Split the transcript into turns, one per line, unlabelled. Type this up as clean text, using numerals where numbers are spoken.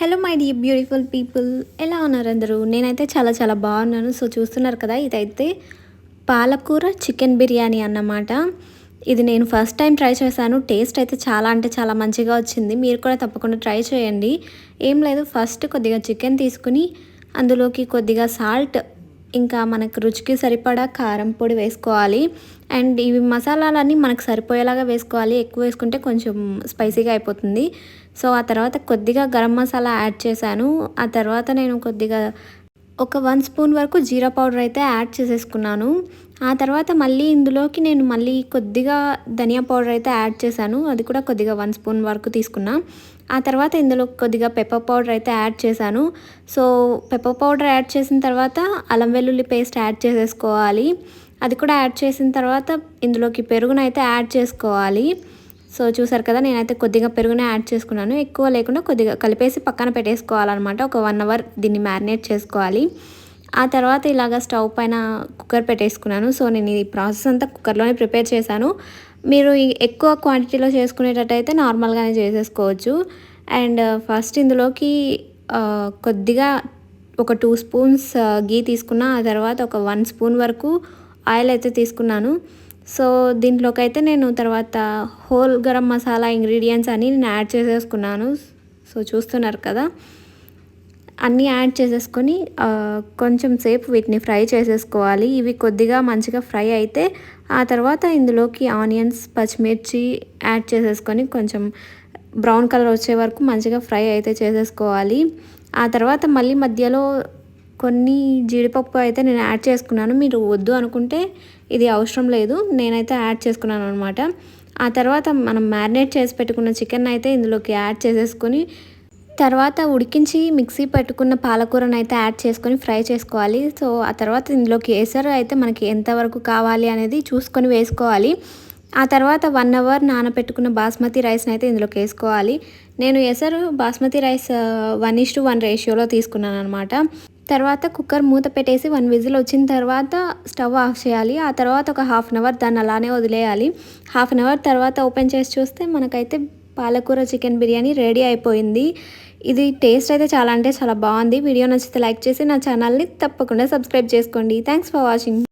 Hello my dear beautiful people, ఎలా ఉన్నారు అందరూ? నేనైతే చాలా చాలా బాగున్నాను. సో చూస్తున్నారు కదా, ఇదైతే పాలకూర చికెన్ బిర్యానీ అన్నమాట. ఇది నేను ఫస్ట్ టైం ట్రై చేశాను. టేస్ట్ అయితే చాలా అంటే చాలా మంచిగా వచ్చింది. మీరు కూడా తప్పకుండా ట్రై చేయండి. ఏం లేదు, ఫస్ట్ కొద్దిగా చికెన్ తీసుకుని అందులోకి కొద్దిగా సాల్ట్, ఇంకా మనకు రుచికి సరిపడా కారం పొడి వేసుకోవాలి. అండ్ ఇవి మసాలాలన్నీ మనకు సరిపోయేలాగా వేసుకోవాలి. ఎక్కువ వేసుకుంటే కొంచెం స్పైసీగా అయిపోతుంది. సో ఆ తర్వాత కొద్దిగా గరం మసాలా యాడ్ చేశాను. ఆ తర్వాత నేను కొద్దిగా ఒక 1 స్పూన్ వరకు జీరా పౌడర్ అయితే యాడ్ చేసేసుకున్నాను. ఆ తర్వాత మళ్ళీ ఇందులోకి నేను కొద్దిగా ధనియా పౌడర్ అయితే యాడ్ చేశాను. అది కూడా కొద్దిగా 1 స్పూన్ వరకు తీసుకున్నా. ఆ తర్వాత ఇందులో కొద్దిగా పెప్పర్ పౌడర్ అయితే యాడ్ చేశాను. సో పెప్పర్ పౌడర్ యాడ్ చేసిన తర్వాత అల్లం వెల్లుల్లి పేస్ట్ యాడ్ చేసేసుకోవాలి. అది కూడా యాడ్ చేసిన తర్వాత ఇందులోకి పెరుగునైతే యాడ్ చేసుకోవాలి. సో చూసారు కదా, నేనైతే కొద్దిగా పెరుగునే యాడ్ చేసుకున్నాను. ఎక్కువ లేకుండా కొద్దిగా కలిపేసి పక్కన పెట్టేసుకోవాలన్నమాట. ఒక 1 అవర్ దీన్ని మ్యారినేట్ చేసుకోవాలి. ఆ తర్వాత ఇలాగ స్టవ్ పైన కుక్కర్ పెట్టేసుకున్నాను. సో నేను ఈ ప్రాసెస్ అంతా కుక్కర్లోనే ప్రిపేర్ చేశాను. మీరు ఎక్కువ క్వాంటిటీలో చేసుకునేటట్టయితే నార్మల్గానే చేసేసుకోవచ్చు. అండ్ ఫస్ట్ ఇందులోకి కొద్దిగా ఒక 2 స్పూన్స్ గీ తీసుకున్నా. ఆ తర్వాత ఒక 1 స్పూన్ వరకు ఆయిల్ అయితే తీసుకున్నాను. సో దీంట్లోకి అయితే నేను తర్వాత హోల్ గరం మసాలా ఇంగ్రీడియంట్స్ అన్నీ నేను యాడ్ చేసేసుకున్నాను. సో చూస్తున్నారు కదా, అన్నీ యాడ్ చేసేసుకొని కొంచెం సేపు వీటిని ఫ్రై చేసేసుకోవాలి. ఇవి కొద్దిగా మంచిగా ఫ్రై అయితే ఆ తర్వాత ఇందులోకి ఆనియన్స్, పచ్చిమిర్చి యాడ్ చేసేసుకొని కొంచెం బ్రౌన్ కలర్ వచ్చే వరకు మంచిగా ఫ్రై అయితే చేసేసుకోవాలి. ఆ తర్వాత మళ్ళీ మధ్యలో కొన్ని జీడిపప్పు అయితే నేను యాడ్ చేసుకున్నాను. మీరు వద్దు అనుకుంటే ఇది అవసరం లేదు, నేనైతే యాడ్ చేసుకున్నాను అనమాట. ఆ తర్వాత మనం మ్యారినేట్ చేసి పెట్టుకున్న చికెన్ అయితే ఇందులోకి యాడ్ చేసేసుకొని తర్వాత ఉడికించి మిక్సీ పెట్టుకున్న పాలకూరను అయితే యాడ్ చేసుకొని ఫ్రై చేసుకోవాలి. సో ఆ తర్వాత ఇందులోకి ఎసరు అయితే మనకి ఎంతవరకు కావాలి అనేది చూసుకొని వేసుకోవాలి. ఆ తర్వాత 1 అవర్ నానబెట్టుకున్న బాస్మతి రైస్ని అయితే ఇందులోకి వేసుకోవాలి. నేను ఎసరు బాస్మతి రైస్ 1:1 రేషియోలో తీసుకున్నాను అనమాట. తర్వాత కుక్కర్ మూత పెట్టేసి 1 విజిల్ వచ్చిన తర్వాత స్టవ్ ఆఫ్ చేయాలి. ఆ తర్వాత ఒక 1/2 అవర్ దాన్ని అలానే వదిలేయాలి. 1/2 అవర్ తర్వాత ఓపెన్ చేసి చూస్తే మనకైతే పాలకూర చికెన్ బిర్యానీ రెడీ అయిపోయింది. ఇది టేస్ట్ అయితే చాలా అంటే చాలా బాగుంది. వీడియో నచ్చితే లైక్ చేసి నా ఛానల్ని తప్పకుండా సబ్స్క్రైబ్ చేసుకోండి. Thanks for watching.